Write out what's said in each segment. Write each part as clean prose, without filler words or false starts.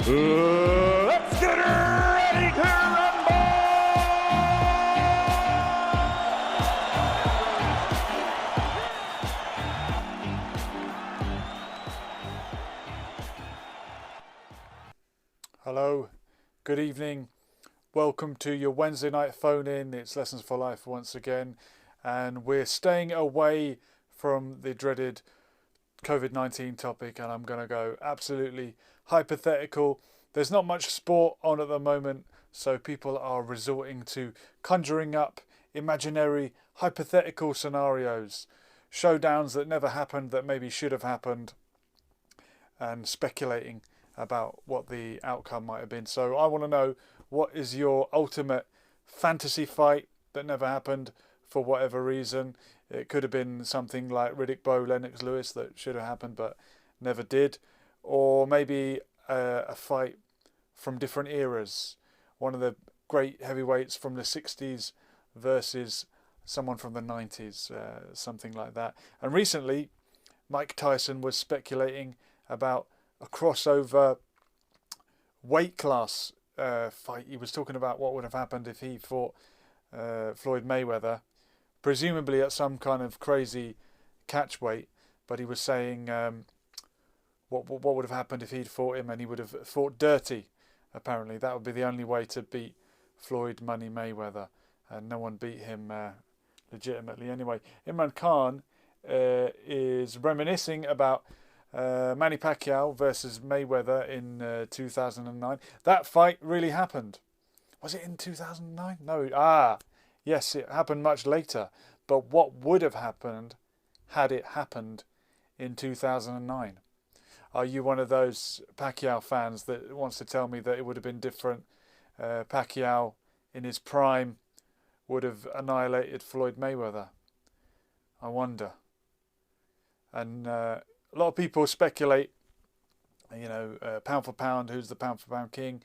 Let's get ready to rumble! Hello, good evening. Welcome to your Wednesday night phone-in. It's Lessons for Life once again, and we're staying away from the dreaded COVID-19 topic, and I'm going to go absolutely hypothetical. There's not much sport on at the moment, so people are resorting to conjuring up imaginary hypothetical scenarios, showdowns that never happened that maybe should have happened, and speculating about what the outcome might have been. So I want to know, what is your ultimate fantasy fight that never happened for whatever reason? It could have been something like Riddick Bowe, Lennox Lewis, that should have happened but never did. Or maybe a fight from different eras. One of the great heavyweights from the 60s versus someone from the 90s, something like that. And recently, Mike Tyson was speculating about a crossover weight class fight. He was talking about what would have happened if he fought Floyd Mayweather, presumably at some kind of crazy catch weight, but he was saying what would have happened if he'd fought him, and he would have fought dirty. Apparently that would be the only way to beat Floyd Money Mayweather, and no one beat him legitimately. Anyway, Imran Khan is reminiscing about Manny Pacquiao versus Mayweather in 2009. That fight really happened. Was it in 2009? No. Yes, it happened much later. But what would have happened had it happened in 2009? Are you one of those Pacquiao fans that wants to tell me that it would have been different? Pacquiao in his prime would have annihilated Floyd Mayweather. I wonder. And a lot of people speculate, pound for pound, who's the pound for pound king?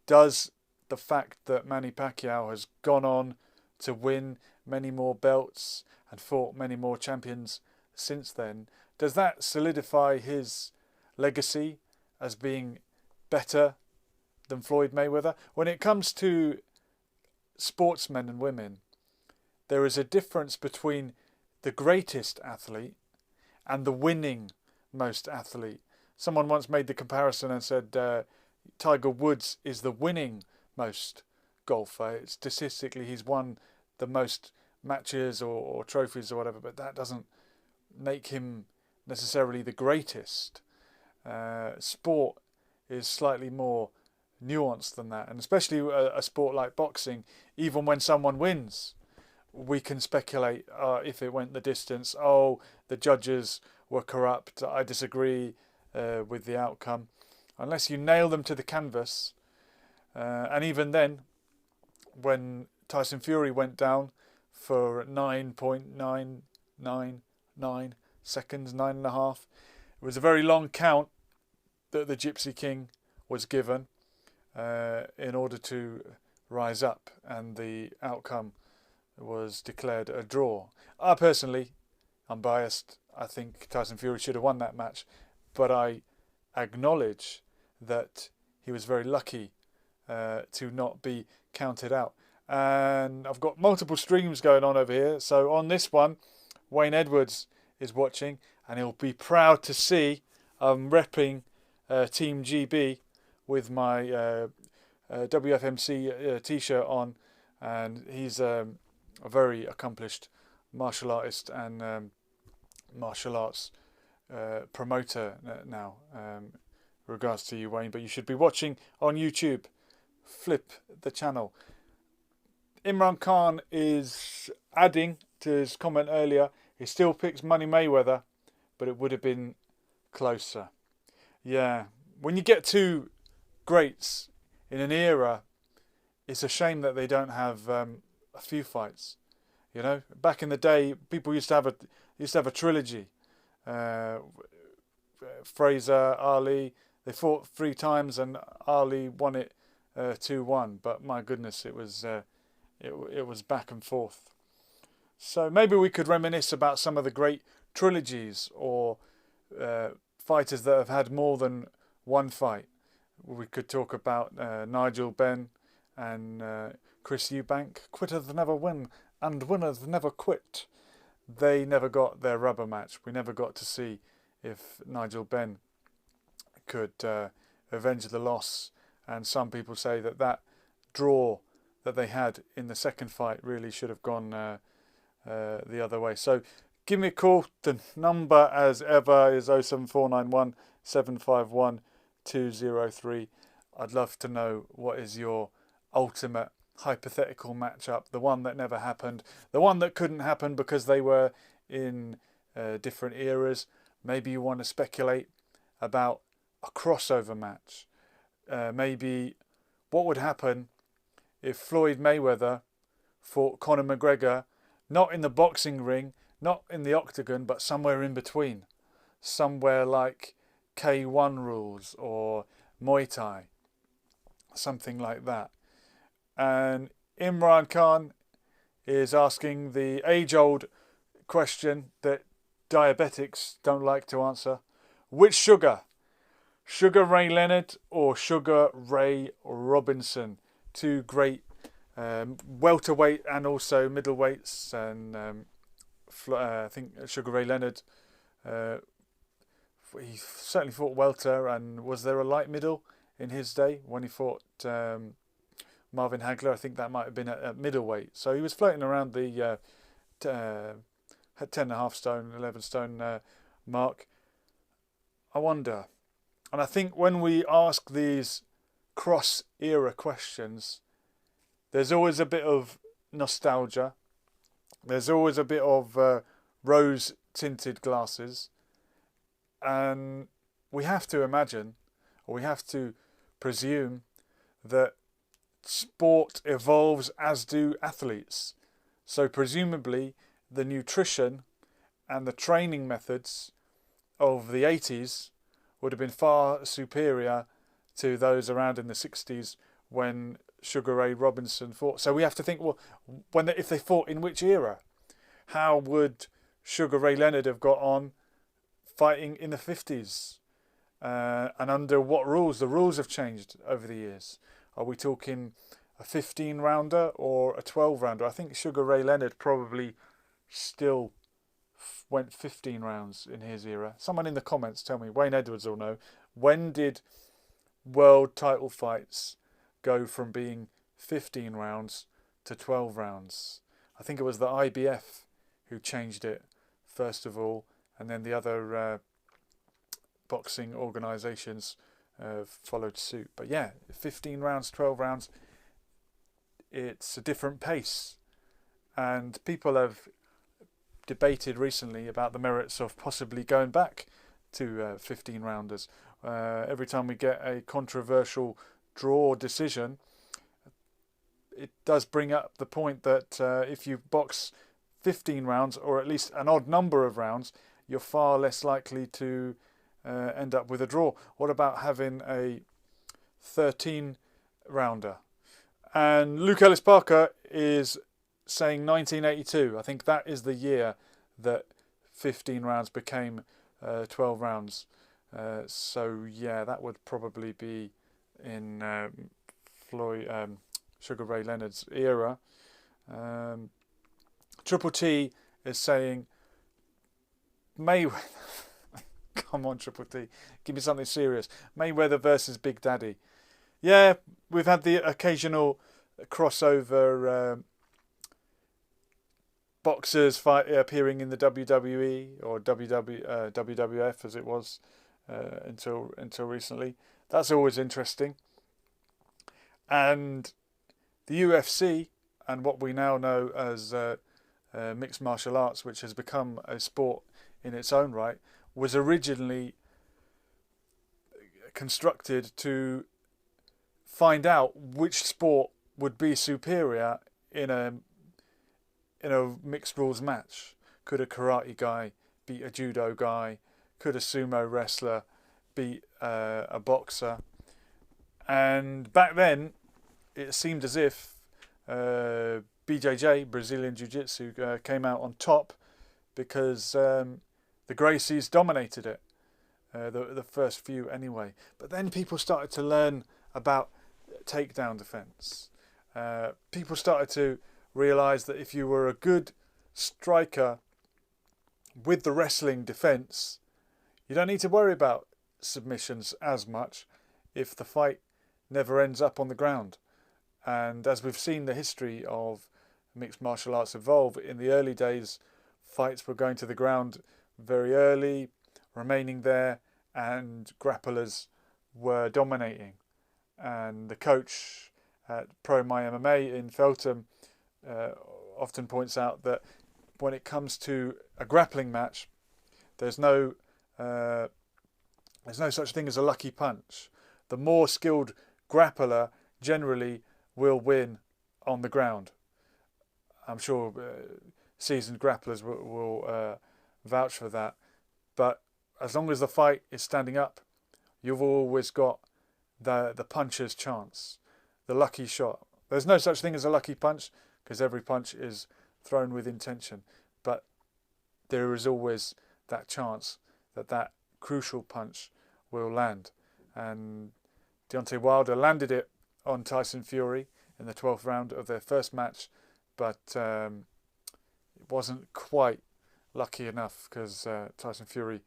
Does the fact that Manny Pacquiao has gone on to win many more belts and fought many more champions since then, does that solidify his legacy as being better than Floyd Mayweather? When it comes to sportsmen and women, there is a difference between the greatest athlete and the winning most athlete. Someone once made the comparison and said Tiger Woods is the winning most golfer. Statistically, he's won the most matches or trophies or whatever, but that doesn't make him necessarily the greatest. Sport is slightly more nuanced than that, and especially a sport like boxing, even when someone wins, we can speculate if it went the distance. Oh, the judges were corrupt. I disagree with the outcome. Unless you nail them to the canvas, and even then, when Tyson Fury went down for 9.999 seconds, 9.5, it was a very long count that the Gypsy King was given in order to rise up, and the outcome was declared a draw. I'm biased. I think Tyson Fury should have won that match, but I acknowledge that he was very lucky to not be counted out. And I've got multiple streams going on over here. So on this one, Wayne Edwards is watching, and he'll be proud to see I'm repping Team GB with my WFMC t-shirt on, and he's a very accomplished martial artist and martial arts promoter now. Regards to you, Wayne, but you should be watching on YouTube. Flip the channel. Imran Khan is adding to his comment earlier. He still picks Money Mayweather, but it would have been closer. Yeah, when you get two greats in an era, it's a shame that they don't have a few fights. You know, back in the day, people used to have a trilogy. Fraser, Ali, they fought 3 times, and Ali won it 2-1. But my goodness, it was back and forth. So maybe we could reminisce about some of the great trilogies or fighters that have had more than one fight. We could talk about Nigel Benn and Chris Eubank. Quitters never win and winners never quit. They never got their rubber match. We never got to see if Nigel Benn could avenge the loss. And some people say that draw that they had in the second fight really should have gone the other way. So give me a call. The number, as ever, is 07491 751 203. I'd love to know what is your ultimate hypothetical matchup, the one that never happened, the one that couldn't happen because they were in different eras. Maybe you want to speculate about a crossover match. Maybe what would happen if Floyd Mayweather fought Conor McGregor, not in the boxing ring, not in the octagon, but somewhere in between, somewhere like K1 rules or Muay Thai, something like that. And Imran Khan is asking the age-old question that diabetics don't like to answer. Which Sugar? Sugar Ray Leonard or Sugar Ray Robinson? Two great welterweight and also middleweights. And I think Sugar Ray Leonard, he certainly fought welter. And was there a light middle in his day when he fought Marvin Hagler? I think that might have been at middleweight. So he was floating around the 10.5 stone, 11 stone mark. I wonder. And I think when we ask these cross-era questions, there's always a bit of nostalgia. There's always a bit of rose-tinted glasses. And we have to imagine, or we have to presume, that sport evolves as do athletes. So presumably the nutrition and the training methods of the 80s would have been far superior to those around in the 60s when Sugar Ray Robinson fought. So we have to think, well, if they fought in which era? How would Sugar Ray Leonard have got on fighting in the 50s? And under what rules? The rules have changed over the years. Are we talking a 15-rounder or a 12-rounder? I think Sugar Ray Leonard probably still went 15 rounds in his era. Someone in the comments tell me, Wayne Edwards will know, when did world title fights go from being 15 rounds to 12 rounds? I think it was the IBF who changed it first of all, and then the other boxing organisations followed suit. But yeah, 15 rounds, 12 rounds, it's a different pace. And people have debated recently about the merits of possibly going back to 15 rounders. Every time we get a controversial draw decision, it does bring up the point that if you box 15 rounds, or at least an odd number of rounds, you're far less likely to end up with a draw. What about having a 13 rounder? And Luke Ellis Parker is saying 1982. I think that is the year that 15 rounds became 12 rounds. So yeah, that would probably be in Sugar Ray Leonard's era. Triple T is saying Mayweather. Come on, Triple T, give me something serious. Mayweather versus Big Daddy. Yeah, we've had the occasional crossover boxers fight appearing in the WWE or WWF as it was until recently. That's always interesting. And the UFC and what we now know as mixed martial arts, which has become a sport in its own right, was originally constructed to find out which sport would be superior in a mixed rules match. Could a karate guy beat a judo guy? Could a sumo wrestler beat a boxer? And back then, it seemed as if BJJ, Brazilian Jiu-Jitsu, came out on top because the Gracies dominated it. the first few anyway. But then people started to learn about takedown defense. People started to realize that if you were a good striker with the wrestling defense, you don't need to worry about submissions as much if the fight never ends up on the ground. And as we've seen the history of mixed martial arts evolve, in the early days, fights were going to the ground very early, remaining there, and grapplers were dominating. And the coach at Pro My MMA in Feltham often points out that when it comes to a grappling match, there's no such thing as a lucky punch. The more skilled grappler generally will win on the ground. I'm sure seasoned grapplers will vouch for that. But as long as the fight is standing up, you've always got the puncher's chance, the lucky shot. There's no such thing as a lucky punch because every punch is thrown with intention. But there is always that chance that crucial punch will land. And Deontay Wilder landed it on Tyson Fury in the 12th round of their first match, but it wasn't quite lucky enough because Tyson Fury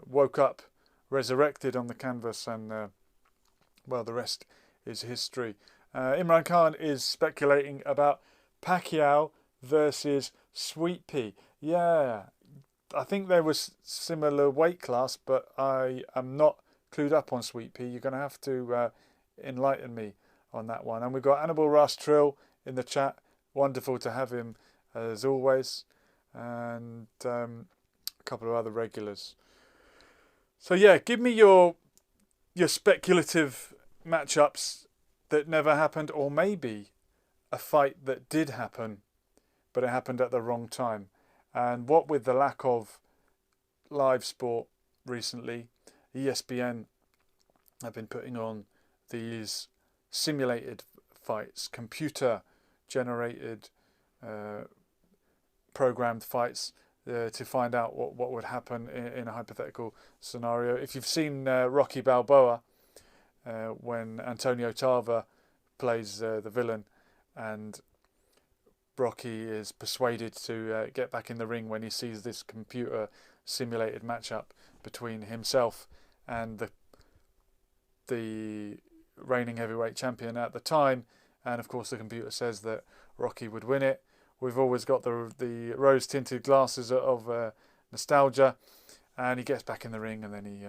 woke up, resurrected on the canvas, and the rest is history. Imran Khan is speculating about Pacquiao versus Sweet Pea. Yeah, I think there was similar weight class, but I am not clued up on Sweet Pea. You're going to have to enlighten me on that one. And we've got Annabelle Ross Trill in the chat. Wonderful to have him as always. And a couple of other regulars. So yeah, give me your speculative matchups that never happened, or maybe a fight that did happen, but it happened at the wrong time. And what with the lack of live sport recently, ESPN have been putting on these simulated fights, computer-generated, programmed fights to find out what would happen in a hypothetical scenario. If you've seen Rocky Balboa, when Antonio Tarver plays the villain, and Rocky is persuaded to get back in the ring when he sees this computer simulated matchup between himself and the reigning heavyweight champion at the time, and of course the computer says that Rocky would win it. We've always got the rose-tinted glasses of nostalgia, and he gets back in the ring, and then he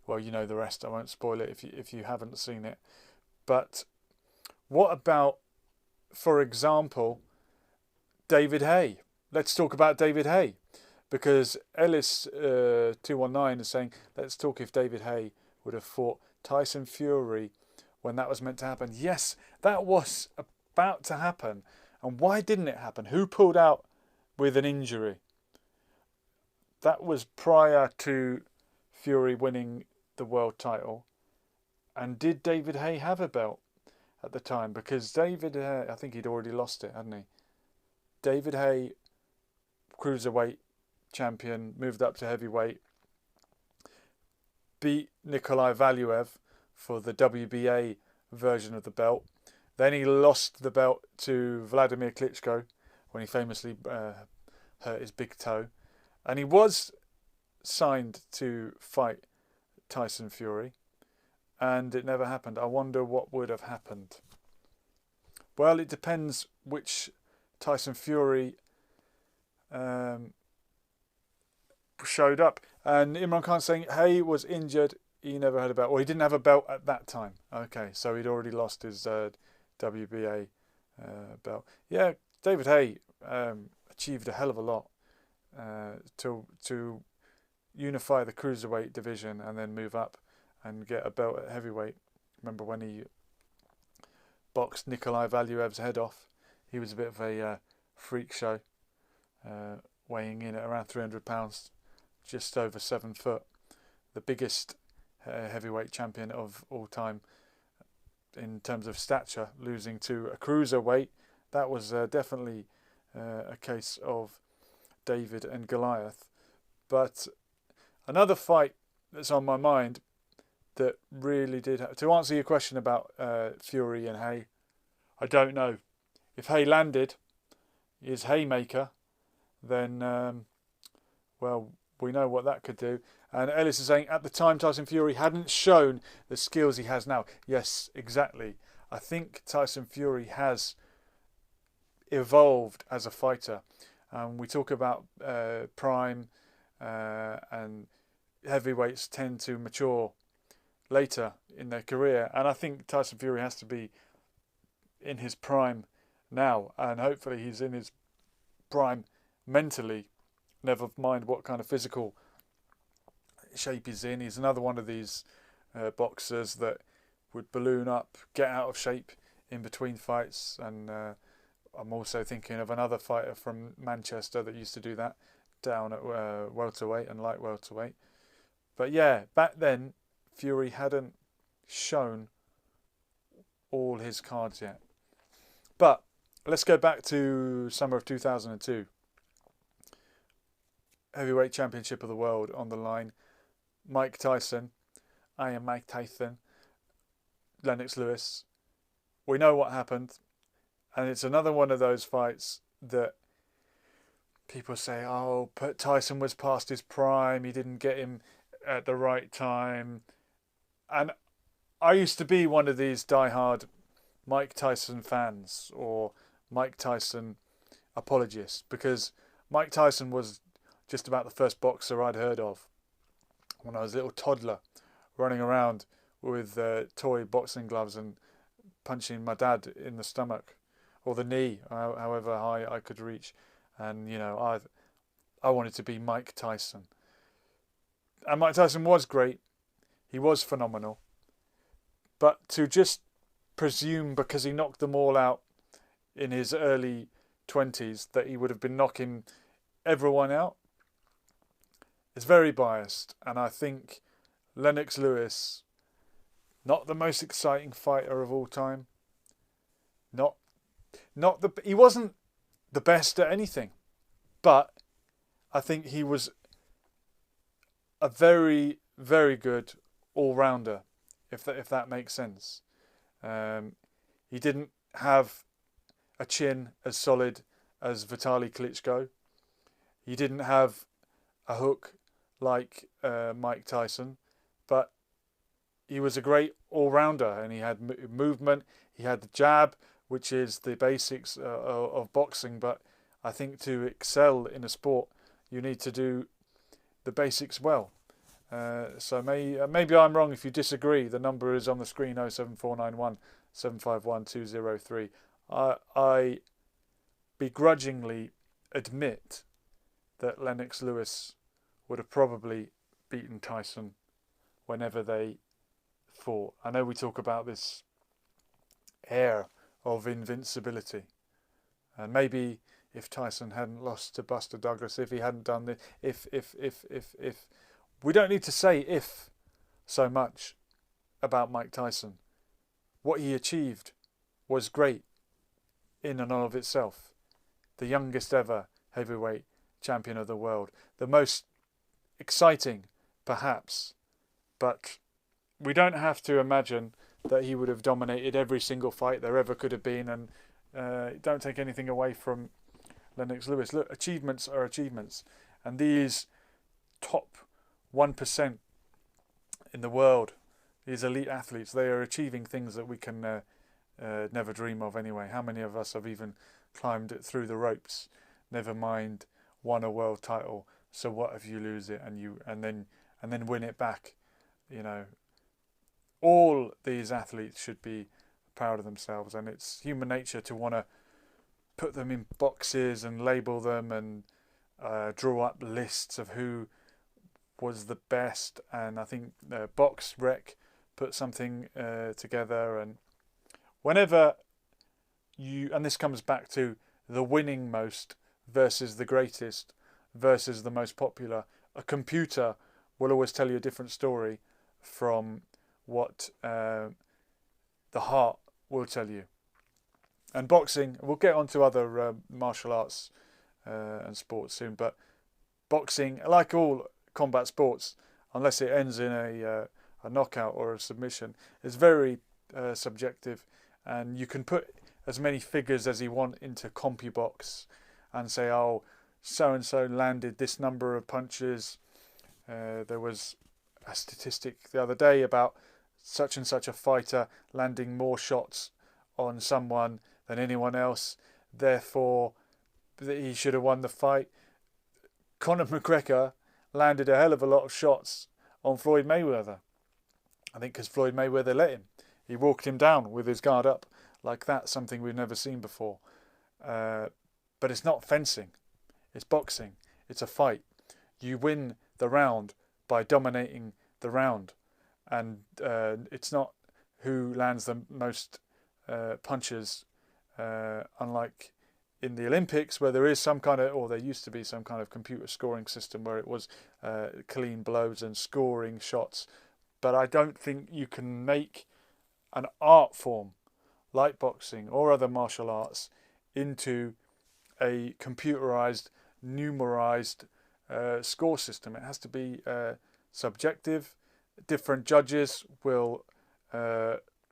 well, you know the rest. I won't spoil it if you haven't seen it. But what about, for example, David Haye? Let's talk about David Haye, because Ellis 219 is saying, let's talk if David Haye would have fought Tyson Fury when that was meant to happen. Yes, that was about to happen. And why didn't it happen? Who pulled out with an injury? That was prior to Fury winning the world title. And did David Haye have a belt at the time? Because David Haye, I think he'd already lost it, hadn't he? David Haye, cruiserweight champion, moved up to heavyweight, beat Nikolai Valuev for the WBA version of the belt. Then he lost the belt to Vladimir Klitschko when he famously hurt his big toe. And he was signed to fight Tyson Fury, and it never happened. I wonder what would have happened. Well, it depends which Tyson Fury showed up. And Imran Khan saying Haye was injured, he never had a belt. Well, he didn't have a belt at that time. Okay, so he'd already lost his WBA belt. Yeah, David Haye achieved a hell of a lot to unify the cruiserweight division and then move up and get a belt at heavyweight. Remember when he boxed Nikolai Valuev's head off? He was a bit of a freak show, weighing in at around 300 pounds, just over 7 foot. The biggest heavyweight champion of all time in terms of stature, losing to a cruiserweight. That was definitely a case of David and Goliath. But Another fight that's on my mind that really did... To answer your question about Fury and Hay, I don't know. If Hay landed his haymaker, then, well, we know what that could do. And Ellis is saying, at the time, Tyson Fury hadn't shown the skills he has now. Yes, exactly. I think Tyson Fury has evolved as a fighter. We talk about prime, and heavyweights tend to mature later in their career. And I think Tyson Fury has to be in his prime now. And hopefully he's in his prime mentally, never mind what kind of physical shape he's in. He's another one of these boxers that would balloon up, get out of shape in between fights. And I'm also thinking of another fighter from Manchester that used to do that, down at welterweight and light welterweight. But yeah, back then Fury hadn't shown all his cards yet. But let's go back to summer of 2002. Heavyweight Championship of the World on the line. Mike Tyson. I am Mike Tyson. Lennox Lewis. We know what happened. And it's another one of those fights that people say, oh, but Tyson was past his prime. He didn't get him at the right time. And I used to be one of these diehard Mike Tyson fans or Mike Tyson apologists, because Mike Tyson was just about the first boxer I'd heard of when I was a little toddler, running around with toy boxing gloves and punching my dad in the stomach or the knee, however high I could reach. And, you know, I wanted to be Mike Tyson. And Mike Tyson was great. He was phenomenal. But to just presume because he knocked them all out in his early 20s that he would have been knocking everyone out is very biased. And I think Lennox Lewis, not the most exciting fighter of all time. He wasn't the best at anything, but I think he was a very, very good all-rounder, if that makes sense. He didn't have a chin as solid as Vitaly Klitschko. He didn't have a hook like Mike Tyson, but he was a great all-rounder, and he had movement. He had the jab, which is the basics of boxing. But I think to excel in a sport, you need to do the basics well. So maybe I'm wrong. If you disagree, the number is on the screen, 07491 751 203. I begrudgingly admit that Lennox Lewis would have probably beaten Tyson whenever they fought. I know we talk about this air of invincibility, and maybe if Tyson hadn't lost to Buster Douglas, if he hadn't done this, if we don't need to say if so much about Mike Tyson. What he achieved was great in and of itself. The youngest ever heavyweight champion of the world. The most exciting, perhaps, but we don't have to imagine that he would have dominated every single fight there ever could have been. And don't take anything away from Lennox Lewis. Look, achievements are achievements, and these top 1% in the world, these elite athletes, they are achieving things that we can never dream of anyway. How many of us have even climbed it through the ropes, never mind won a world title? So what if you lose it and then win it back? You know, all these athletes should be proud of themselves, and it's human nature to want to put them in boxes and label them and draw up lists of who was the best. And I think Box Rec put something together, and whenever and this comes back to the winning most versus the greatest versus the most popular, a computer will always tell you a different story from what the heart will tell you. And boxing, we'll get on to other martial arts and sports soon, but boxing, like all combat sports, unless it ends in a knockout or a submission, is very subjective, and you can put as many figures as you want into CompuBox and say, oh, so and so landed this number of punches. There was a statistic the other day about such and such a fighter landing more shots on someone than anyone else, therefore he should have won the fight. Conor McGregor landed a hell of a lot of shots on Floyd Mayweather. I think because Floyd Mayweather let him. He walked him down with his guard up like that, something we've never seen before. But it's not fencing. It's boxing. It's a fight. You win the round by dominating the round. And it's not who lands the most punches, unlike in the Olympics, where there is some kind of, or there used to be some kind of computer scoring system where it was clean blows and scoring shots. But I don't think you can make an art form like boxing or other martial arts into a computerized, numerized score system. It has to be subjective. Different judges will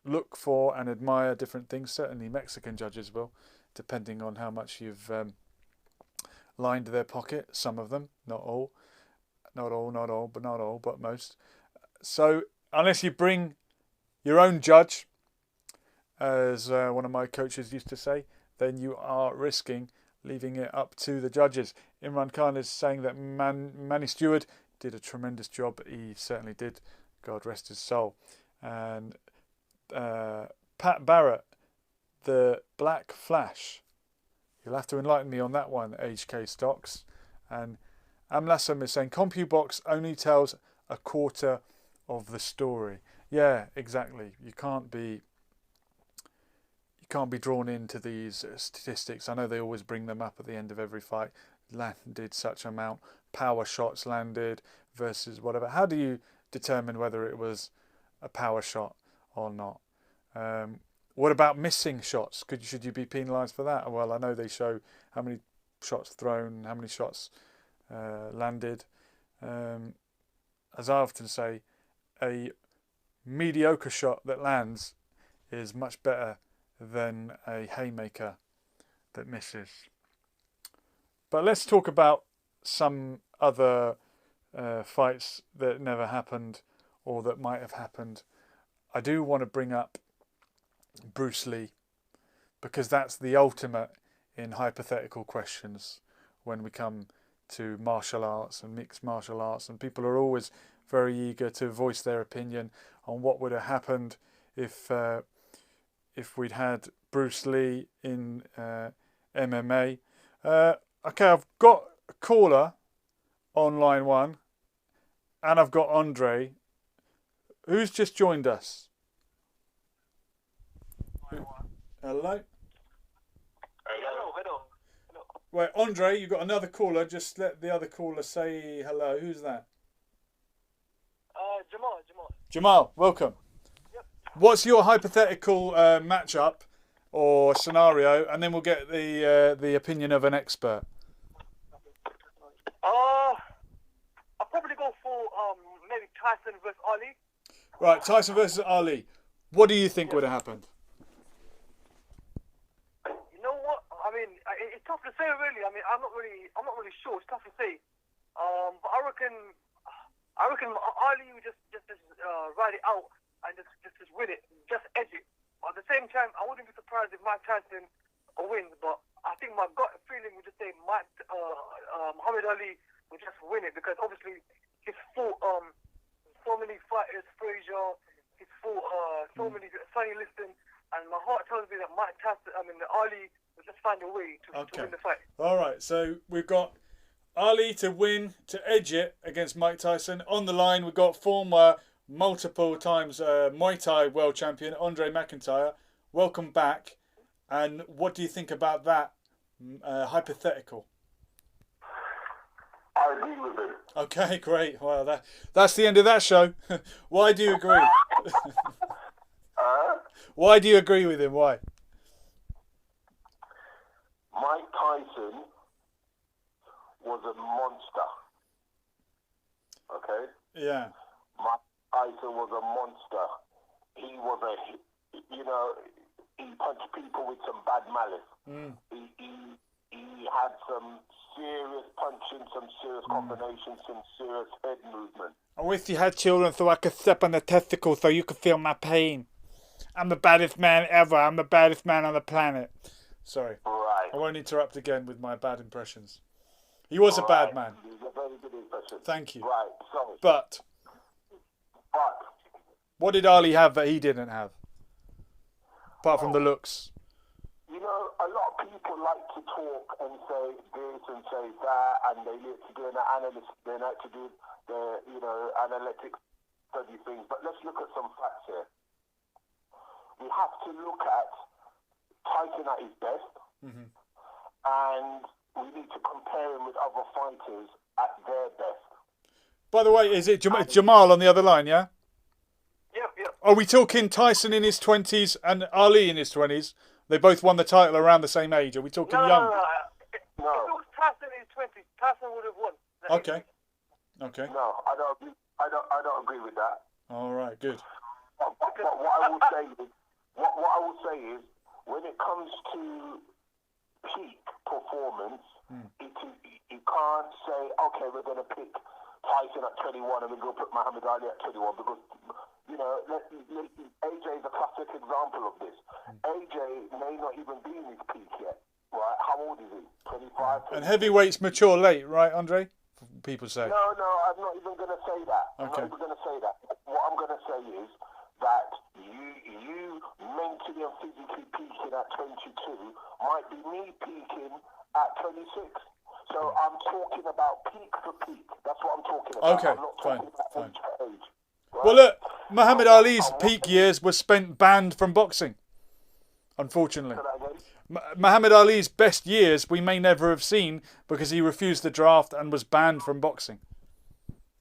look for and admire different things. Certainly Mexican judges will, depending on how much you've lined their pocket. Some of them, not all, but most. So unless you bring your own judge, as one of my coaches used to say, then you are risking leaving it up to the judges. Imran Khan is saying that Manny Stewart did a tremendous job. He certainly did. God rest his soul. And Pat Barrett, the Black Flash. You'll have to enlighten me on that one, HK Stocks. And Amlasam is saying CompuBox only tells a quarter of the story. Yeah, exactly. You can't be drawn into these statistics. I know they always bring them up at the end of every fight. Landed such amount, power shots landed versus whatever. How do you determine whether it was a power shot or not? What about missing shots? Should you be penalised for that? Well, I know they show how many shots thrown, how many shots landed. As I often say, a mediocre shot that lands is much better than a haymaker that misses. But let's talk about some other fights that never happened or that might have happened. I do want to bring up Bruce Lee, because that's the ultimate in hypothetical questions when we come to martial arts and mixed martial arts, and people are always very eager to voice their opinion on what would have happened if we'd had Bruce Lee in MMA. Okay, I've got a caller on line one, and I've got Andre, who's just joined us. Hello? Hello. Wait, Andre, you've got another caller. Just let the other caller say hello. Who's that? Jamal, welcome. Yep. What's your hypothetical matchup or scenario, and then we'll get the opinion of an expert. I'll probably go for maybe Tyson versus Ali. Right, Tyson versus Ali. What do you think would have happened? You know what? I mean, it's tough to say, really. I mean, I'm not really sure. It's tough to say. But I reckon Ali would just ride it out and just win it, just edge it. But at the same time, I wouldn't be surprised if Mike Tyson wins. But I think my gut feeling would just say Muhammad Ali would just win it, because obviously he's fought so many fighters, Frazier. He's fought so many, Sonny Liston, and my heart tells me that Ali will just find a way to win the fight. All right, so we've got Ali to win, to edge it against Mike Tyson. On the line, we've got former multiple times Muay Thai world champion Andre McIntyre. Welcome back. And what do you think about that hypothetical? I agree with it. Okay, great. Well, that's the end of that show. Why do you agree? Why do you agree with him? Why? Mike Tyson was a monster. Okay? Yeah. Mike Tyson was a monster. He was he punched people with some bad malice. He had some serious punching, some serious combinations, some serious head movement. I wish you had children so I could step on the testicle so you could feel my pain. I'm the baddest man ever. I'm the baddest man on the planet. Sorry. Right. I won't interrupt again with my bad impressions. He was a bad man. He was a very good impression. Thank you. Right. So. But what did Ali have that he didn't have? Apart from the looks. You know, a lot of people like to talk and say this and say that, and they like to do an analyst. They like to do the, analytics study things. But let's look at some facts here. We have to look at Tyson at his best, and we need to compare him with other fighters at their best. By the way, is it Jamal on the other line? Yeah. Yep. Are we talking Tyson in his 20s and Ali in his 20s? They both won the title around the same age. Are we talking young? No. If it was Tyson in his 20s, Tyson would have won. Okay. No, I don't agree with that. All right, good. But what I will say is, when it comes to peak performance, you can't say, okay, we're going to pick Tyson at 21 and we're going to put Muhammad Ali at 21 because, AJ is a classic example of this. AJ may not even be in his peak yet, right? How old is he? 25? And heavyweights mature late, right, Andre? People say. No, I'm not even going to say that. Okay. I'm not even going to say that. What I'm going to say is that you mentally and physically peaking at 22 might be me peaking at 26. So I'm talking about peak for peak. That's what I'm talking about. Okay, I'm not talking about age for age. Right? Well, look, Muhammad Ali's peak years were spent banned from boxing, unfortunately. Muhammad Ali's best years we may never have seen because he refused the draft and was banned from boxing.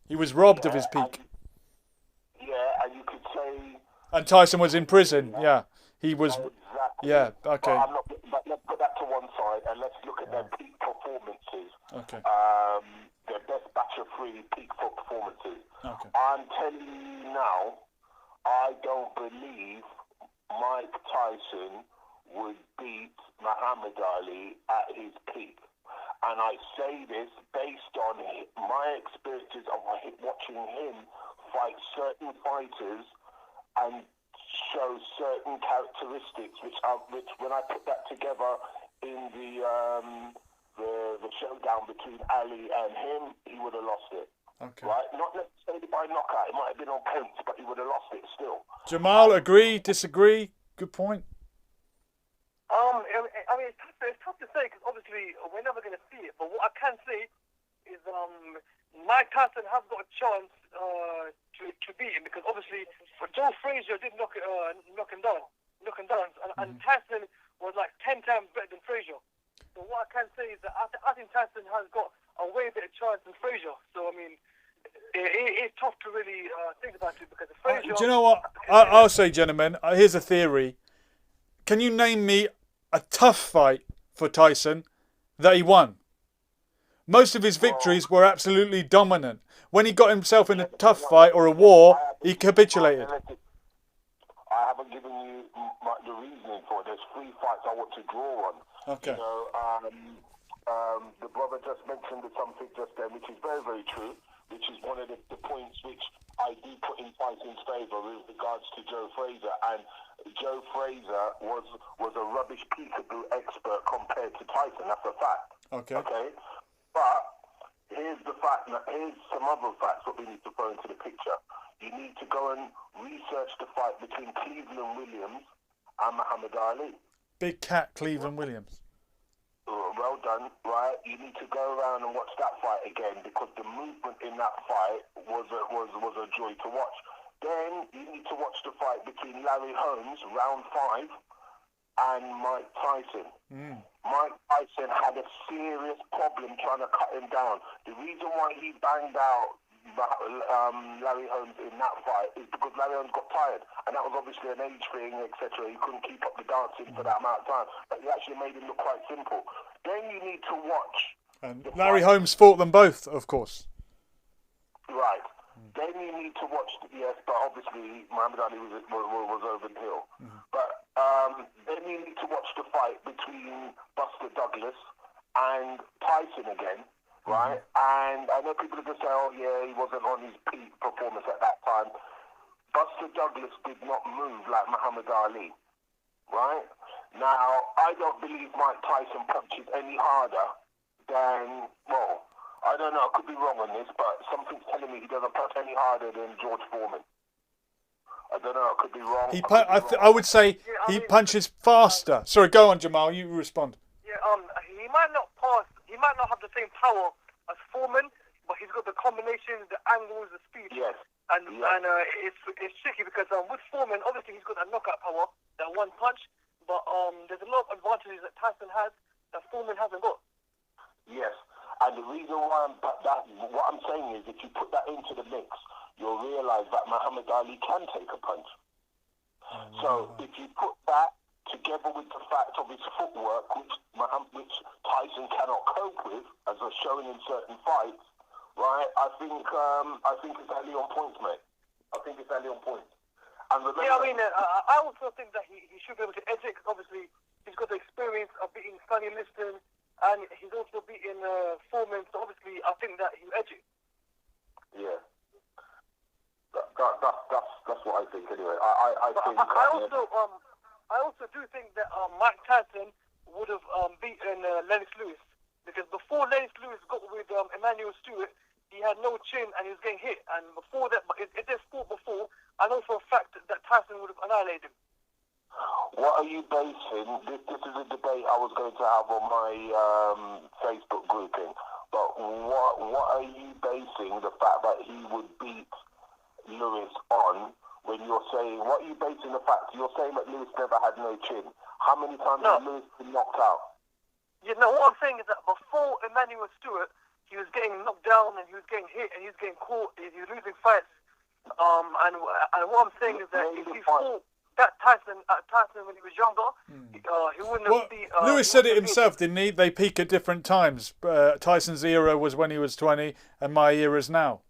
He was robbed of his peak. And you could say... And Tyson was in prison, yeah. He was... Exactly. Yeah, okay. But let's put that to one side and let's look at their peak performances. Okay. Their best batch of three peak performances. Okay. I'm telling you now, I don't believe Mike Tyson would beat Muhammad Ali at his peak. And I say this based on my experiences of watching him fight certain fighters and show certain characteristics, which when I put that together in the showdown between Ali and him, he would have lost it. Okay. Right? Not necessarily by knockout. It might have been on points, but he would have lost it still. Jamal, agree, disagree? Good point. I mean, it's tough to say because obviously we're never going to see it. But what I can say is Mike Tyson has got a chance to beat him because obviously Joe Frazier did knock him down, and Tyson was like 10 times better than Frazier. So what I can say is that I think Tyson has got a way better chance than Frazier. So I mean, it's tough to really think about it because Frazier. Do you know what? I'll say, gentlemen, here's a theory. Can you name me a tough fight for Tyson that he won? Most of his victories were absolutely dominant. When he got himself in a tough fight or a war, he capitulated. I haven't given you the reasoning for it. There's 3 fights I want to draw on. Okay. The brother just mentioned something just then, which is very, very true, which is one of the points which I do put in Tyson's favour with regards to Joe Frazier. And Joe Frazier was a rubbish peekaboo expert compared to Tyson. That's a fact. Okay. But here's the fact. Here's some other facts that we need to throw into the picture. You need to go and research the fight between Cleveland Williams and Muhammad Ali. Big cat Cleveland Williams. Well done, right? You need to go around and watch that fight again because the movement in that fight was a joy to watch. Then you need to watch the fight between Larry Holmes, round 5, and Mike Tyson. Mike Tyson had a serious problem trying to cut him down. The reason why he banged out Larry Holmes in that fight is because Larry Holmes got tired, and that was obviously an age thing, etc. He couldn't keep up the dancing for that amount of time, but he actually made it look quite simple. Then you need to watch. And Larry Holmes fought them both, of course. Right. Then you need to watch, yes, but obviously Muhammad Ali was over the hill. But then you need to watch the fight between Buster Douglas and Tyson again, right? And I know people are going to say, oh yeah, he wasn't on his peak performance at that time. Buster Douglas did not move like Muhammad Ali, right? Now, I don't believe Mike Tyson punches any harder than, well, I don't know, I could be wrong on this, but something's telling me he doesn't punch any harder than George Foreman. I don't know, I could be wrong. I would say he punches faster. Sorry, go on, Jamal, you respond. Yeah, he might not pass, he might not have the same power as Foreman, but he's got the combinations, the angles, the speed. Yes. And it's tricky because with Foreman, obviously he's got that knockout power, that one punch, but there's a lot of advantages that Tyson has that Foreman hasn't got. Yes, and the reason why what I'm saying is if you put that into the mix, you'll realise that Muhammad Ali can take a punch. So if you put that together with the fact of his footwork, which Tyson cannot cope with, as was shown in certain fights, right? I think it's only on points, mate. I think it's only on points. And remember, yeah, I mean, I also think that he should be able to edge it. Obviously, he's got the experience of beating Sonny Liston, and he's also beaten Foreman. So obviously, I think that he'll edge it. Yeah, that's what I think. Anyway, I think. I also do think that Mike Tyson would have beaten Lennox Lewis, because before Lennox Lewis got with Emmanuel Stewart, he had no chin and he was getting hit. And before that, if they fought before, I know for a fact that Tyson would have annihilated him. What are you basing? This is a debate I was going to have on my Facebook grouping. But what are you basing the fact that he would beat Lewis on? When you're saying, what are you basing the fact? You're saying that Lewis never had no chin. How many times has Lewis been knocked out? You know, what I'm saying is that before Emmanuel Stewart, he was getting knocked down and he was getting hit and he was getting caught. He was losing fights. And what I'm saying is that if he fought that Tyson when he was younger, he wouldn't have beat... Lewis said it himself, didn't he? They peak at different times. Tyson's era was when he was 20 and my era is now.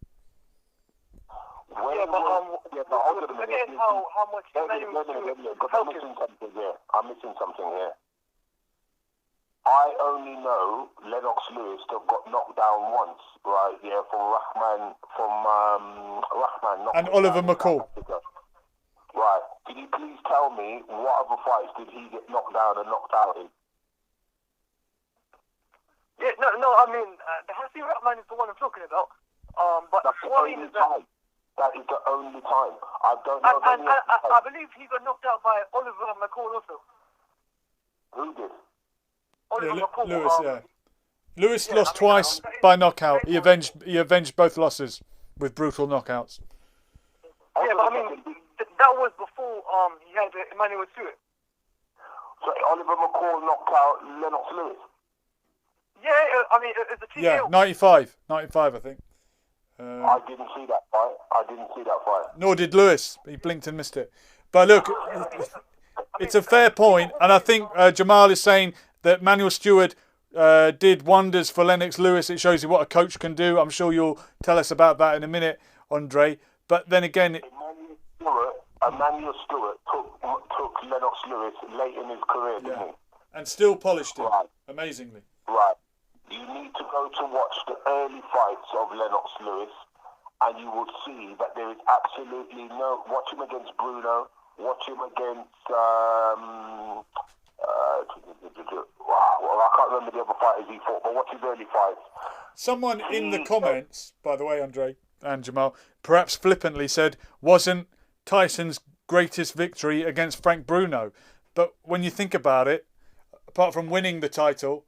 Forget how much Emmanuel Stewart helped him. I'm missing something here. I only know Lennox Lewis got knocked down once, right? Yeah, from Rahman knocked and him Oliver down McCall. Right. Can you please tell me what other fights did he get knocked down and knocked out in? Yeah, no. I mean, the Hassan Rahman is the one I'm talking about. But that's the what I only mean is that. time. That is the only time. I don't know. I believe he got knocked out by Oliver McCall also. Who did? Oliver McCall. Lewis, Lewis lost twice by knockout. He avenged both losses with brutal knockouts. Yeah, but I mean, that was before he had Emmanuel Stewart. So Oliver McCall knocked out Lennox Lewis? Yeah, I mean, it's a TKO. Yeah, 95, I think. I didn't see that fight. Nor did Lewis. He blinked and missed it. But look, it's a fair point, and I think Jamal is saying that Manuel Stewart did wonders for Lennox Lewis. It shows you what a coach can do. I'm sure you'll tell us about that in a minute, Andre. But then again... Emmanuel Stewart took Lennox Lewis late in his career, didn't he? And still polished him, amazingly. Right. You need to go to watch the early fights of Lennox Lewis, and you will see that there is absolutely no... Watch him against Bruno. Watch him against... well, I can't remember the other fighters he fought, but watch his early fights. Someone in the comments, by the way, Andre and Jamal, perhaps flippantly said, wasn't Tyson's greatest victory against Frank Bruno. But when you think about it, apart from winning the title,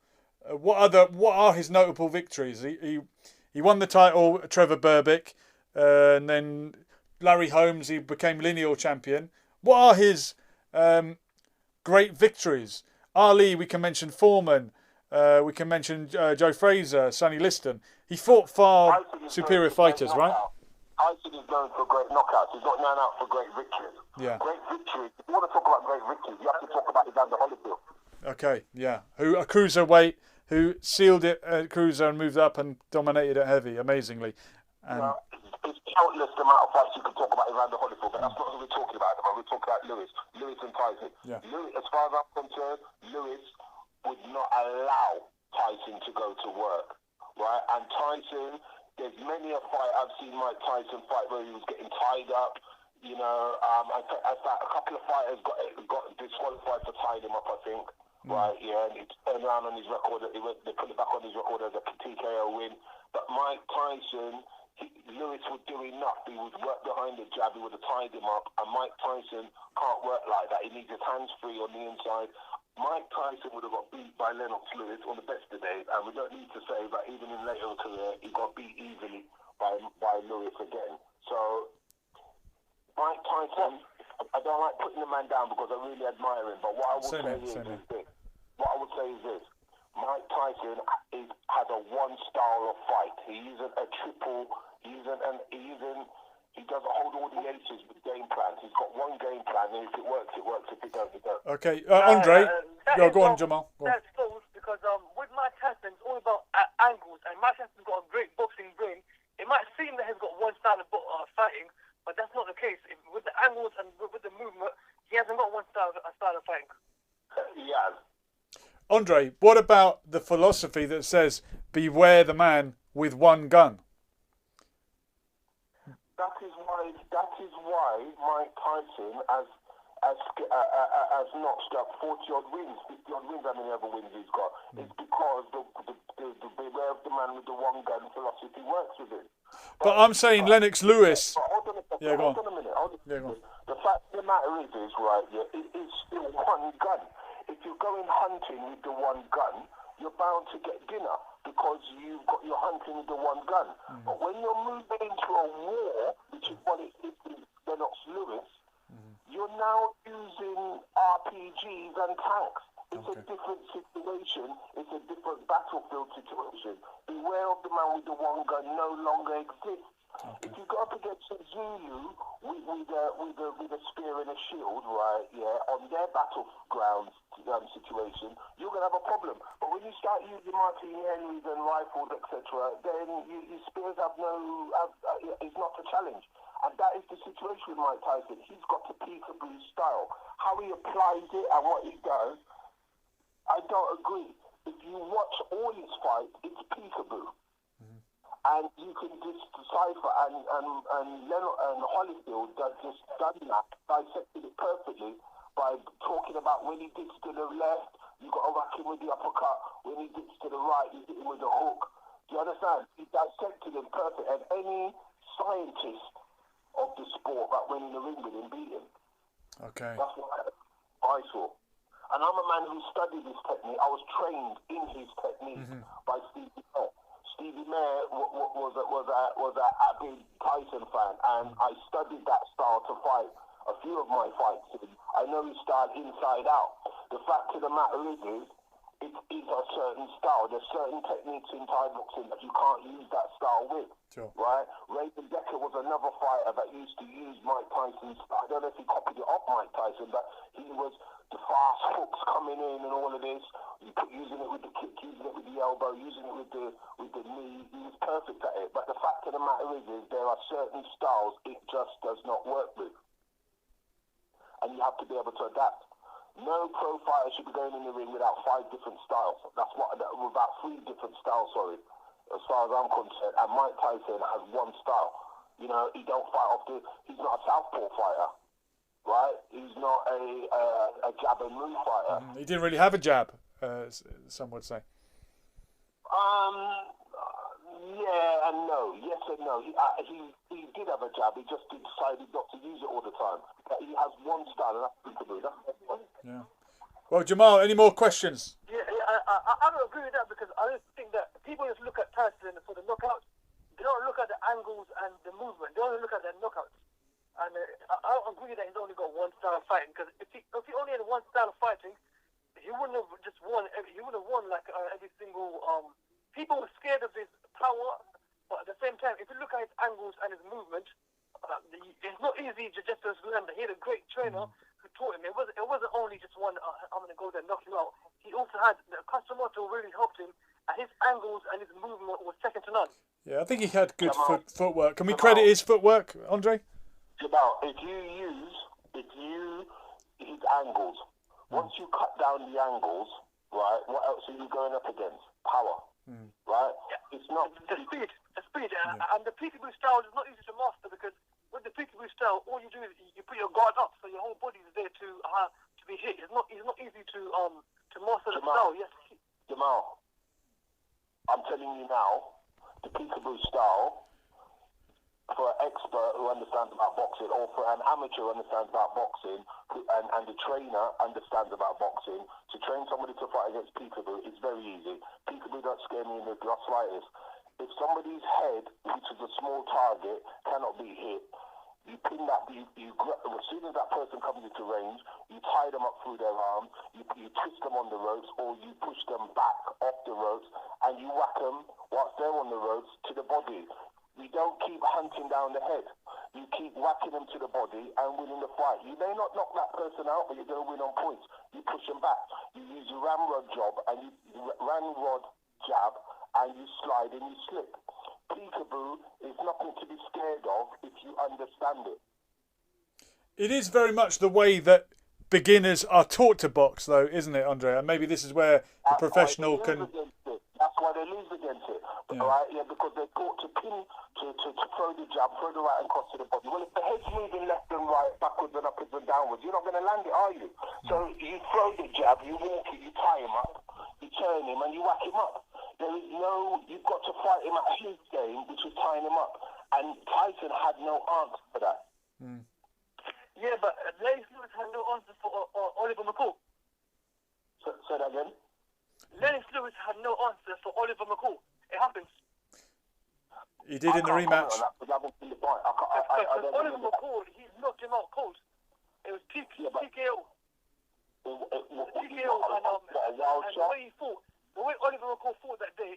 what are his notable victories? He won the title, Trevor Berbick, and then Larry Holmes, he became lineal champion. What are his great victories? Ali, we can mention Foreman, we can mention Joe Fraser, Sonny Liston. He fought far superior fighters, right? Tyson is known for great knockouts. He's not known out for great victories. Yeah. Great victories. If you want to talk about great victories, you have to talk about Evander Holyfield. Okay, yeah. A cruiserweight who sealed it at cruiser and moved up and dominated at heavy, amazingly. And His countless amount of fights you can talk about Evander Holyfield, but that's not who we're talking about. We're talking about Lewis and Tyson. Yeah. Lewis, as far as I'm concerned, Lewis would not allow Tyson to go to work, right? And Tyson, there's many a fight I've seen Mike Tyson fight where he was getting tied up. You know, I thought a couple of fighters got disqualified for tying him up, I think. Right, yeah, and he turned around on his record. They put it back on his record as a TKO win. But Mike Tyson, Lewis would do enough. He would work behind the jab. He would have tied him up. And Mike Tyson can't work like that. He needs his hands free on the inside. Mike Tyson would have got beat by Lennox Lewis on the best of days. And we don't need to say that even in later career, he got beat easily by Lewis again. So Mike Tyson, I don't like putting the man down because I really admire him. But what I would say is this. What I would say is this. Mike Tyson has a one style of fight. He isn't a triple. He doesn't hold all the aces with game plans. He's got one game plan, and if it works, it works. If it don't, it don't. Okay, Andre, go on, Jamal. Go on. That's false because with Mike Tyson, it's all about angles, and Mike Tyson's got a great boxing brain. It might seem that he's got one style of fighting, but that's not the case. With the angles and with the movement, he hasn't got one style of fighting. Yeah. Andre, what about the philosophy that says, beware the man with one gun? That is why Mike Tyson has notched up 40-odd wins, 50-odd wins, how many other wins he's got. It's because the beware of the man with the one gun philosophy works with him. But I'm saying Lennox Lewis. Hold on a minute. The fact of the matter is right, yeah, it is still one gun. If you're going hunting with the one gun, you're bound to get dinner because you're hunting with the one gun. But when you're moving into a war, which is what it is with Lennox Lewis, you're now using RPGs and tanks. It's a different situation. It's a different battlefield situation. Beware of the man with the one gun no longer exists. If you go up against a Zulu with a spear and a shield, right, yeah, on their battleground situation, you're going to have a problem. But when you start using Martini Henrys and rifles, etc., then your spears is not a challenge. And that is the situation with Mike Tyson. He's got a peekaboo style. How he applies it and what he does, I don't agree. If you watch all his fights, it's peekaboo. And you can just decipher, and Holyfield just done that, dissected it perfectly by talking about when he dips to the left, you got to whack him with the uppercut. When he dips to the right, you hit him with the hook. Do you understand? He dissected him perfect, and any scientist of the sport that went in the ring with him beat him. Okay. That's what I saw. And I'm a man who studied his technique. I was trained in his technique by Stevie Mayer. Stevie Mayer was an avid Tyson fan, and I studied that style to fight a few of my fights. I know his style inside out. The fact of the matter is it is a certain style. There's certain techniques in Thai boxing that you can't use that style with. Sure. Right? Raven Decker was another fighter that used to use Mike Tyson's style. I don't know if he copied it off Mike Tyson, but he was the fast hooks coming in and all of this. Using it with the kick, using it with the elbow, using it with the knee. He was perfect at it. But the fact of the matter is there are certain styles it just does not work with. And you have to be able to adapt. No pro fighter should be going in the ring without 5 different styles. Without 3 different styles, as far as I'm concerned. And Mike Tyson has one style. You know, he don't fight off he's not a southpaw fighter, right? He's not a jab and move fighter. He didn't really have a jab, some would say. Yeah and no. Yes and no. He did have a jab. He just decided not to use it all the time. But he has one style, and that's peekaboo. Yeah. Well, Jamal, any more questions? Yeah, I don't agree with that because I just think that people just look at Tyson for the knockouts. They don't look at the angles and the movement. They only look at the knockouts. And I don't agree that he's only got one style of fighting because if he only had one style of fighting, he wouldn't have just won. He would have won like every single. People were scared of his power, but at the same time, if you look at his angles and his movement, it's not easy to just learn that. He had a great trainer who taught him. It wasn't only just one. I'm going to go there and knock you out. He also had a customer who really helped him and his angles and his movement was second to none. Yeah, I think he had good Jamal. footwork. Can we Jamal. credit his footwork, Andre? Jamal, if you his angles, once you cut down the angles, right, what else are you going up against? Power, right? Yeah. It's not the speed, and the peekaboo style is not easy to master because with the peekaboo style, all you do is you put your guard up, so your whole body is there to be hit. It's not easy to master the style. Yes. Jamal, I'm telling you now, the peekaboo style, for an expert who understands about boxing, or for an amateur who understands about boxing, and the trainer understands about boxing, to train somebody to fight against peekaboo, it's very easy. Peekaboo don't scare me in the slightest. If somebody's head, which is a small target, cannot be hit, you pin that, as soon as that person comes into range, you tie them up through their arm, you twist them on the ropes, or you push them back off the ropes, and you whack them whilst they're on the ropes to the body. You don't keep hunting down the head. You keep whacking them to the body and winning the fight. You may not knock that person out, but you're going to win on points. You push them back. You use your ramrod ramrod jab, and you slide and you slip. Peekaboo is nothing to be scared of if you understand it. It is very much the way that beginners are taught to box, though, isn't it, Andre? And maybe this is where the professional can... That's why they lose against it. Yeah. Right? Yeah, because they're taught to pin, to throw the jab, throw the right and cross to the body. Well, if the head's moving left and right, backwards and upwards and downwards, you're not going to land it, are you? So you throw the jab, you walk it, you tie him up, you turn him, and you whack him up. There is you've got to fight him at his game, which is tying him up. And Tyson had no answer for that. Yeah, but Lennox Lewis had no answer for Oliver McCall. Say that again? Lennox Lewis had no answer for Oliver McCall. It happens. He did in the rematch. Oliver McCall, he knocked him out cold. It was TKO. TKO and the way he fought. The way Oliver McCall fought that day,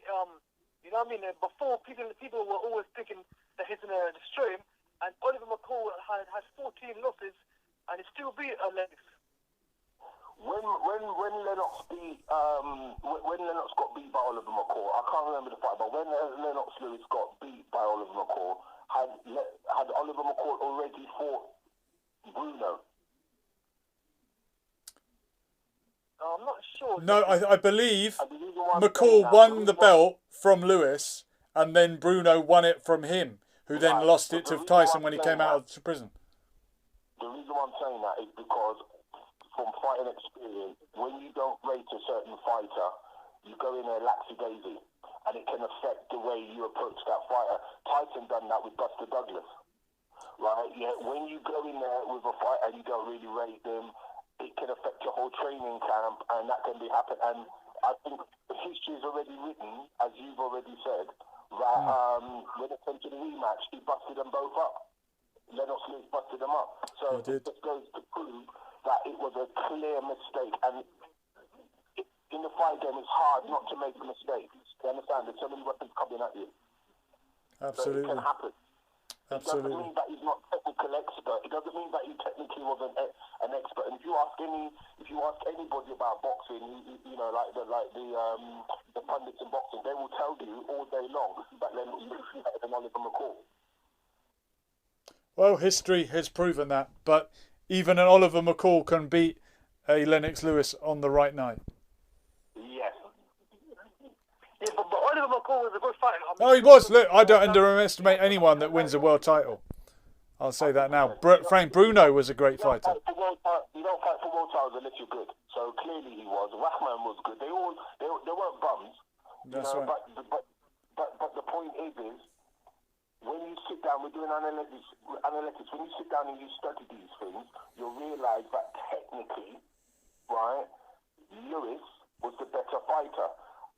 you know what I mean? Before, people were always thinking that he's going to destroy him, and Oliver McCall has 14 losses, and he still beat Lennox. When Lennox got beat by Oliver McCall, I can't remember the fight, but when Lennox Lewis got beat by Oliver McCall, had Oliver McCall already fought Bruno? I'm not sure. No, I believe McCall won the belt from Lewis, and then Bruno won it from him, who then lost it to Tyson when he came out of prison. The reason why I'm saying that is because, from fighting experience, when you don't rate a certain fighter, you go in there laxy-daisy, and it can affect the way you approach that fighter. Tyson done that with Buster Douglas, right? Yeah, when you go in there with a fighter and you don't really rate them, it can affect your whole training camp, and that can be happen. And I think history is already written, as you've already said, that when it came to the rematch, he busted them both up. Lennox Lewis busted them up. So it just goes to prove that it was a clear mistake. And in the fight game, it's hard not to make mistakes. You understand? There's so many weapons coming at you. Absolutely. So it can happen. Absolutely. It doesn't mean that he's not a technical expert. It doesn't mean that he technically wasn't an expert. And if you ask anybody about boxing, you know, like the pundits in boxing, they will tell you all day long that Lennox Lewis is better than Oliver McCall. Well, history has proven that, but even an Oliver McCall can beat a Lennox Lewis on the right night. Yes. Yeah, but Oliver McCall was a good fighter. Oh, he was. Look, I don't underestimate anyone that wins a world title. I'll say that now. Frank Bruno was a great fighter. You don't fight for world titles unless you're good. So clearly he was. Rahman was good. They weren't bums. That's right. But the point is when you sit down, we're doing analytics. When you sit down and you study these things, you'll realise that technically, right, Lewis was the better fighter.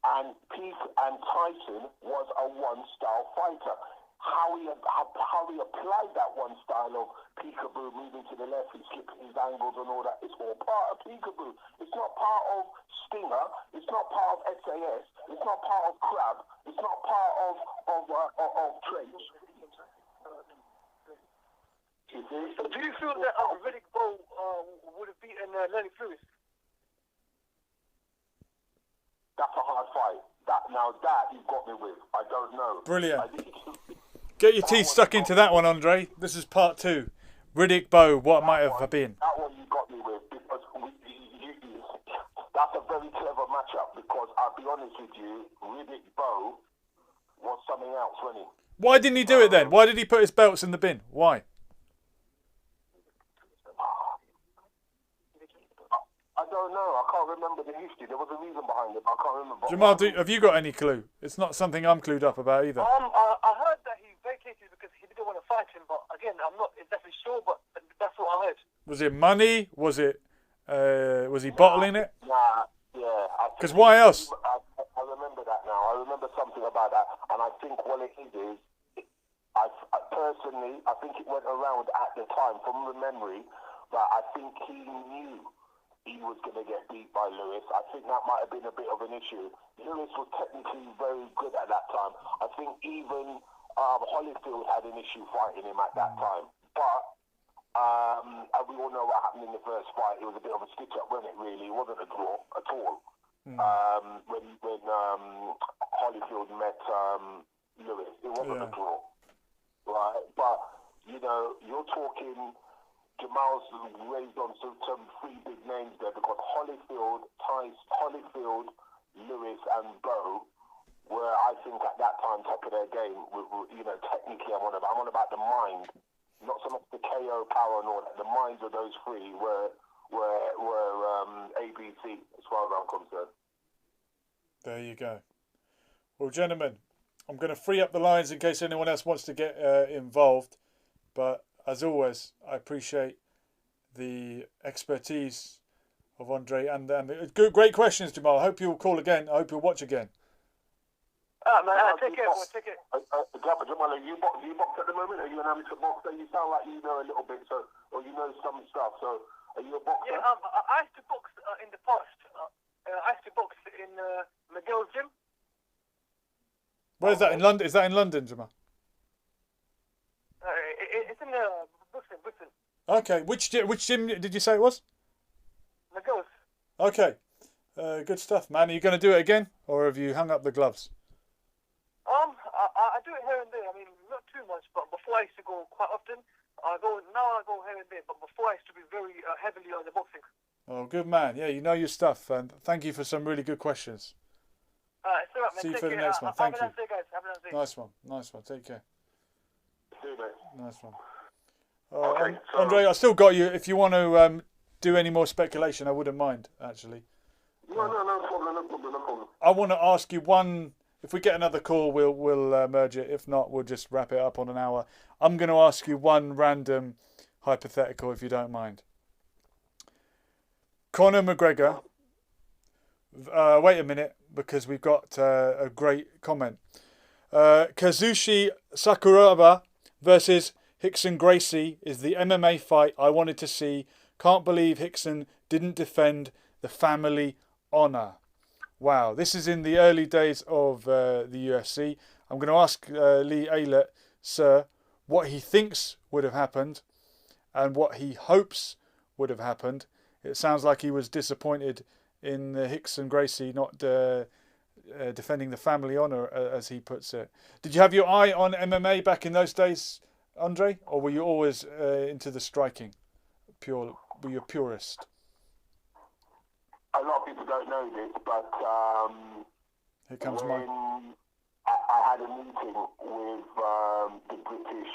And Tyson was a one-style fighter. How he applied that one style of peekaboo, moving to the left and slipping his angles and all that, it's all part of peekaboo. It's not part of Stinger. It's not part of SAS. It's not part of Crab. It's not part of Trench. So do you feel that Riddick Bowe would have beaten Lennox Lewis? That's a hard fight. that you've got me with. I don't know. Brilliant. Get your teeth stuck into that one, Andre. This is part 2. Riddick Bowe, what might have been. That one you got me with, because that's a very clever matchup, because I'll be honest with you, Riddick Bowe was something else, wasn't he? Why didn't he do it then? Why did he put his belts in the bin? Why? I don't know. I can't remember the history. There was a reason behind it, but I can't remember. Jamal, have you got any clue? It's not something I'm clued up about either. I heard that he vacated because he didn't want to fight him, but again, I'm not exactly sure, but that's what I heard. Was it money? Was he bottling it? Nah, yeah. Because why else? I remember that now. I remember something about that, and I think what it is, I personally, I think it went around at the time from the memory, but I think he knew he was going to get beat by Lewis. I think that might have been a bit of an issue. Lewis was technically very good at that time. I think even Holyfield had an issue fighting him at that time. But and we all know what happened in the first fight. It was a bit of a stitch-up, wasn't it, really? It wasn't a draw at all. When Holyfield met Lewis, it wasn't a draw. Right? But, you know, you're talking... Jamal's raised on some 3 big names there, because Holyfield, Lewis and Bowe were, I think, at that time top of their game. You know, technically, I'm on about the mind, not so much the KO power and all that. The minds of those 3 were ABC as far as I'm concerned. There you go. Well, gentlemen, I'm going to free up the lines in case anyone else wants to get involved, but as always, I appreciate the expertise of Andre and the great questions, Jamal. I hope you'll call again. I hope you'll watch again. Man, take care. Take care. Jamal, you box at the moment? Are you an amateur boxer? You sound like you know a little bit, or you know some stuff. So, are you a boxer? Yeah, I used to box in the past. I used to box in Miguel's gym. Where's that in London? Is that in London, Jamal? It's in Brooklyn. Okay, which gym did you say it was? Miguel's. Okay, good stuff, man. Are you going to do it again, or have you hung up the gloves? I do it here and there. I mean, not too much, but before I used to go quite often. I go here and there, but before I used to be very heavily on the boxing. Oh, good man. Yeah, you know your stuff, and thank you for some really good questions. It's all right, man. See you Take for the care. next one. Thank you. Have a nice day, guys. Have a nice day. Nice one. Take care. See you, mate. Nice one. Okay, so... Andre, I still got you. If you want to do any more speculation, I wouldn't mind, actually. No problem. I want to ask you one. If we get another call, we'll merge it. If not, we'll just wrap it up on an hour. I'm going to ask you one random hypothetical, if you don't mind. Conor McGregor. Wait a minute, because we've got a great comment. Kazushi Sakuraba versus Rickson Gracie is the MMA fight I wanted to see. Can't believe Rickson didn't defend the family honour. Wow, this is in the early days of the UFC. I'm going to ask Lee Aylett, sir, what he thinks would have happened and what he hopes would have happened. It sounds like he was disappointed in Rickson Gracie not defending the family honour, as he puts it. Did you have your eye on MMA back in those days, Andre, or were you always into the striking? Were you a purist? A lot of people don't know this, but Here comes I had a meeting with the British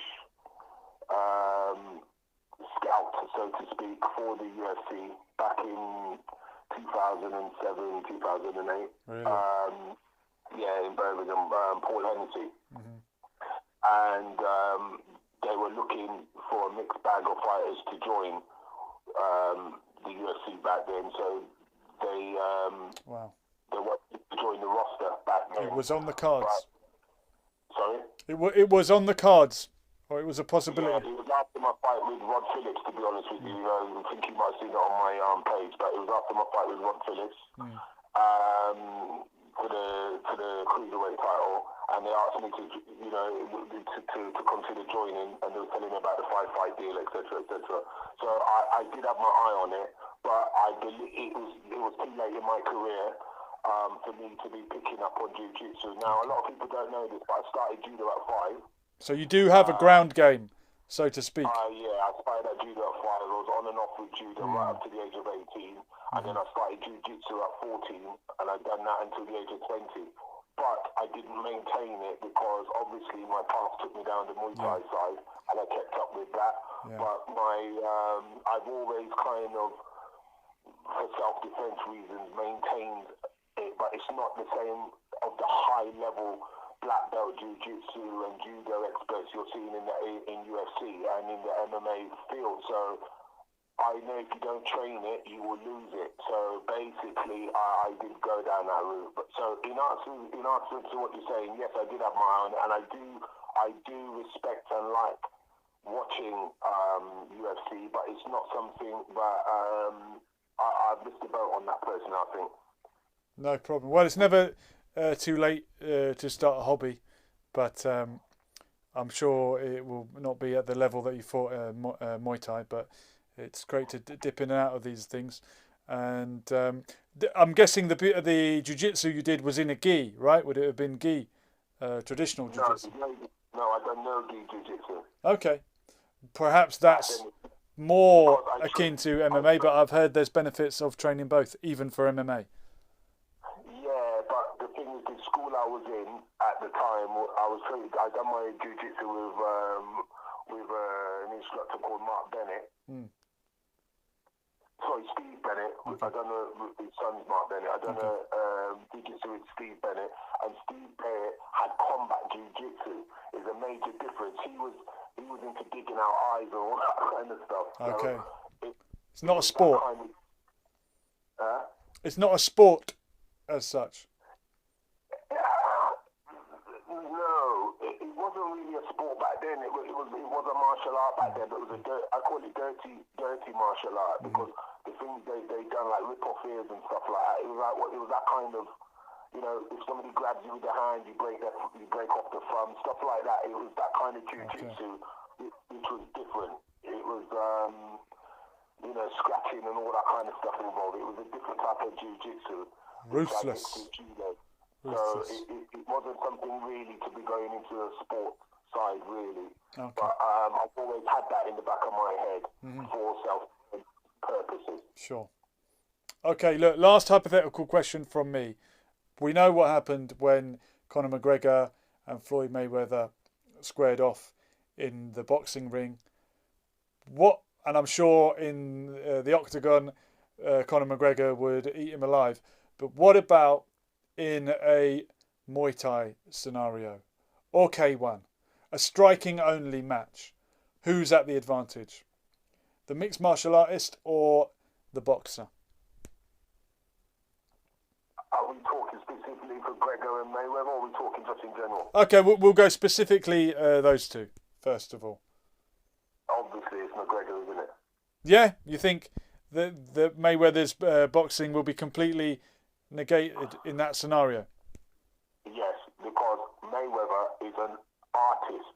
scout, so to speak, for the UFC back in 2007, 2008. Really? Yeah, in Birmingham, Paul Hennessy. Mm-hmm. And they were looking for a mixed bag of fighters to join the UFC back then. So they wanted to join the roster back then. It was on the cards. Sorry? It was on the cards, or it was a possibility. Yeah, it was after my fight with Rod Phillips, to be honest with you. I think you might have seen it on my page, but it was after my fight with Rod Phillips for the cruiserweight title, and they asked me to consider joining, and they were telling me about the fight deal, etc., etc. So I did have my eye on it, but I believe it was too late in my career. for me to be picking up on jiu-jitsu. Now, a lot of people don't know this, but I started judo at 5. So you do have a ground game, so to speak. I started at judo at 5. I was on and off with judo right up to the age of 18. And then I started jiu-jitsu at 14, and I'd done that until the age of 20. But I didn't maintain it because obviously my path took me down the Muay Thai side, and I kept up with that. Yeah. But I've always kind of, for self-defense reasons, maintained it, but it's not the same of the high-level black belt jiu-jitsu and judo experts you're seeing in UFC and in the MMA field. So I know if you don't train it, you will lose it. So basically, I did go down that route. But so in answer to what you're saying, yes, I did have my own, and I do respect and like watching UFC, but it's not something that I've missed the boat on that person, I think. No problem. Well, it's never too late to start a hobby, but I'm sure it will not be at the level that you fought Muay Thai, but it's great to dip in and out of these things. And I'm guessing the jiu-jitsu you did was in a gi, right? Would it have been gi, traditional jiu-jitsu? No, I don't know gi jiu-jitsu. Okay. Perhaps that's more akin to MMA, but I've heard there's benefits of training both, even for MMA. Yeah, but the thing is, the school I was in at the time, I done my jiu-jitsu with an instructor called Mark Bennett. Sorry, Steve Bennett. Okay. I don't know, his son's Mark Bennett. I don't know, jiu-jitsu with Steve Bennett. And Steve Bennett had combat jiu-jitsu. Is a major difference. He was into digging out eyes and all that kind of stuff. Okay. So it's not a sport. It's not a sport as such. No, it wasn't really a sport back then. It was a martial art back then, but I call it dirty martial art because the things they done like rip off ears and stuff like that. It was that kind of, you know, if somebody grabs you with the hand, you break off the thumb, stuff like that. It was that kind of jiu-jitsu, which was different. It was, you know, scratching and all that kind of stuff involved. It was a different type of jiu-jitsu. Ruthless. So it wasn't something really to be going into a sport side, really. Okay. But I've always had that in the back of my head for self purposes. Sure. Okay, look, last hypothetical question from me. We know what happened when Conor McGregor and Floyd Mayweather squared off in the boxing ring. And I'm sure in the octagon, Conor McGregor would eat him alive. But what about in a Muay Thai scenario or K1, a striking only match? Who's at the advantage? The mixed martial artist or the boxer? Are we talking specifically for Gregor and Mayweather, or are we talking just in general? Okay, we'll go specifically those two, first of all. Obviously, it's McGregor, isn't it? Yeah, you think that Mayweather's boxing will be completely negated in that scenario? Yes, because Mayweather is an artist.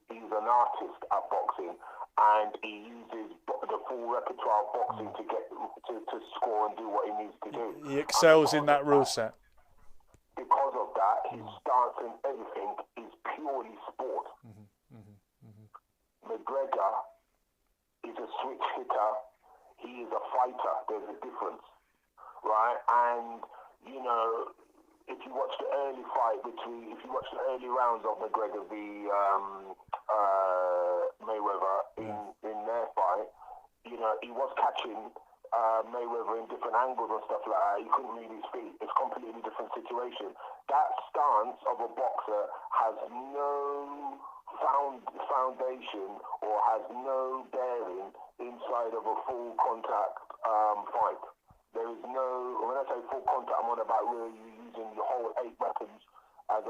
He's an artist at boxing, and he uses the full repertoire of boxing to get to score and do what he needs to do. He excels in that rule set. Because of that, his stance and everything is purely sport. McGregor is a switch hitter. He is a fighter. There's a difference, right? And you know, if you watch the early rounds of McGregor v Mayweather in their fight, you know, he was catching Mayweather in different angles and stuff like that. He couldn't read his feet. It's a completely different situation. That stance of a boxer has no foundation or has no bearing inside of a full contact fight. There is no, when I say full contact, I'm on about really using your whole 8 weapons as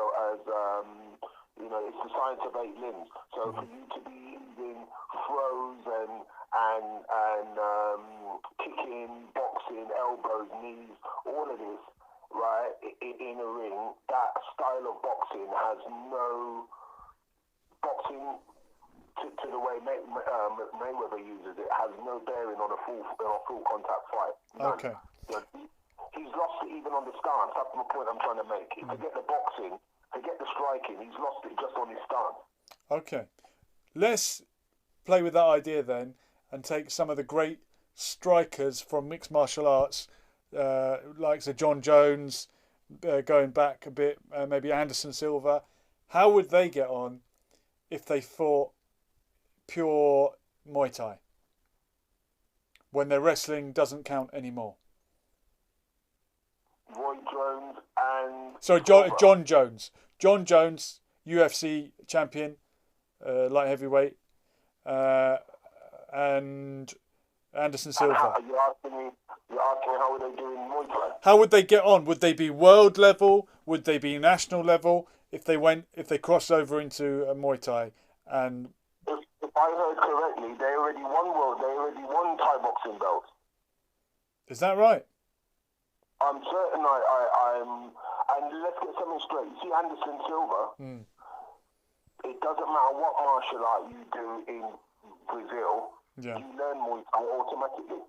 you know, it's the science of 8 limbs. So for you to be using throws and kicking, boxing, elbows, knees, all of this, right, in a ring, that style of boxing has no boxing to the way Mayweather uses it has no bearing on a full contact fight. None. Okay. You know, He's lost it even on the stance. That's the point I'm trying to make. Forget the boxing, forget the striking. He's lost it just on his stance. Okay. Let's play with that idea then and take some of the great strikers from mixed martial arts, like Sir John Jones, going back a bit, maybe Anderson Silva. How would they get on if they fought pure Muay Thai? When their wrestling doesn't count anymore. Roy Jones and... So John Jones. John Jones, UFC champion, light heavyweight, and Anderson Silva. You're asking me how would they do in Muay Thai? How would they get on? Would they be world level? Would they be national level if they crossed over into Muay Thai? And if I heard correctly, they already won Thai boxing belts. Is that right? I'm certain I'm... And let's get something straight. You see Anderson Silva, it doesn't matter what martial art you do in Brazil, you learn Muay Thai automatically.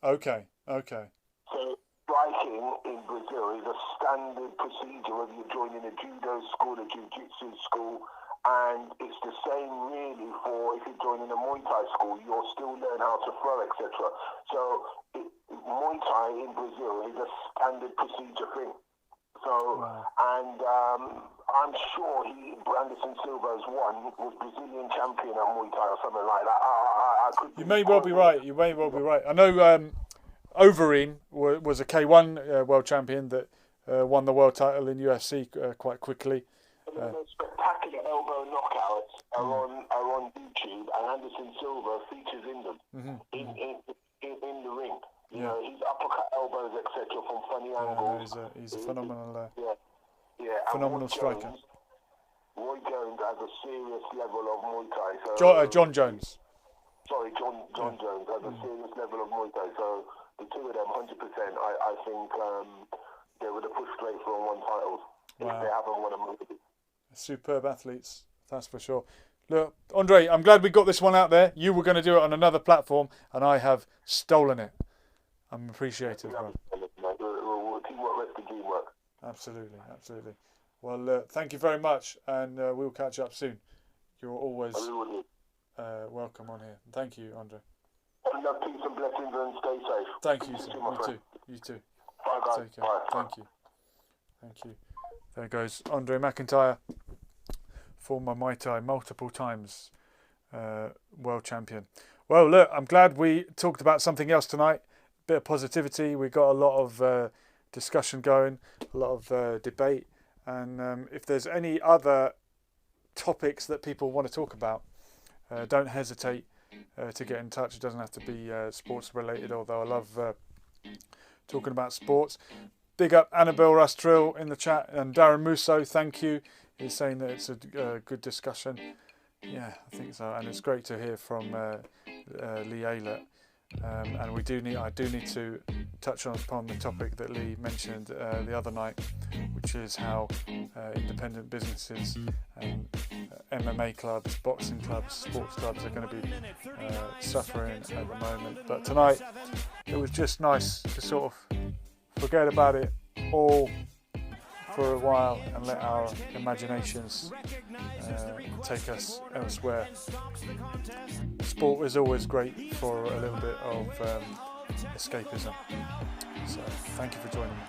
Okay. So striking in Brazil is a standard procedure whether you're joining a judo school, a jiu-jitsu school, and it's the same really for if you're joining a Muay Thai school, you'll still learn how to throw, etc. So Muay Thai in Brazil is a standard procedure thing. So, and I'm sure Anderson Silva was Brazilian champion at Muay Thai or something like that. I could You may well be right. I know Overeem was a K1 world champion that won the world title in UFC quite quickly. Spectacular elbow knockouts are on YouTube, and Anderson Silva features in them in the ring. You know, his uppercut elbows, etc., from funny angles. He's a phenomenal, phenomenal striker. Roy Jones has a serious level of Muay Thai. So, John Jones. Sorry, John Jones has a serious level of Muay Thai. So the two of them, 100%, I think they would have pushed straight for one titles if they haven't won a movie. Superb athletes, that's for sure. Look, Andre, I'm glad we got this one out there. You were going to do it on another platform, and I have stolen it. I'm appreciative, bro. Teamwork, rest of teamwork. Absolutely. Well, thank you very much, and we'll catch up soon. You're always welcome on here. Thank you, Andre. Love, peace and blessings, and stay safe. Thank you, sir. You too. Bye, guys. Take care. Bye. Thank you. There goes Andre McIntyre, former Muay Thai, multiple times world champion. Well, look, I'm glad we talked about something else tonight. Bit of positivity. We got a lot of discussion going, a lot of debate, and if there's any other topics that people want to talk about, don't hesitate to get in touch. It doesn't have to be sports related, although I love talking about sports. Big up Annabelle Rastrill in the chat, and Darren Musso, thank you. He's saying that it's a good discussion. Yeah, I think so, and it's great to hear from Lee Aylett. And I do need to touch upon the topic that Lee mentioned the other night, which is how independent businesses and MMA clubs, boxing clubs, sports clubs are going to be suffering at the moment. But tonight it was just nice to sort of forget about it all for a while and let our imaginations take us elsewhere. Sport is always great for a little bit of escapism. So thank you for joining me.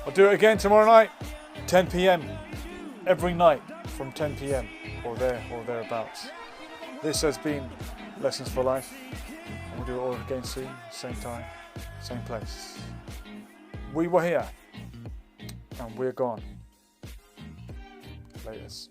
I'll do it again tomorrow night, 10 p.m. every night from 10 p.m. or thereabouts. This has been Lessons for Life. We'll do it all again soon, same time, same place. We were here and we're gone. Latest.